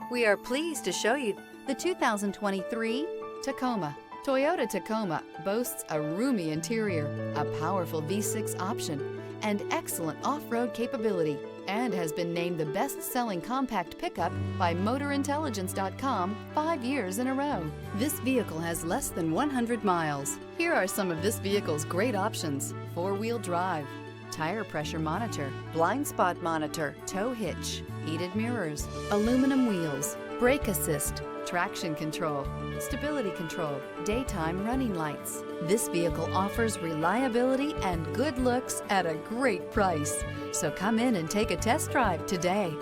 We are pleased to show you the 2023 Tacoma. Toyota Tacoma boasts a roomy interior, a powerful V6 option, and excellent off-road capability, and has been named the best-selling compact pickup by MotorIntelligence.com 5 years in a row. This vehicle has less than 100 miles. Here are some of this vehicle's great options: four-wheel drive, tire pressure monitor, blind spot monitor, tow hitch, heated mirrors, aluminum wheels, brake assist, traction control, stability control, daytime running lights. This vehicle offers reliability and good looks at a great price. So come in and take a test drive today.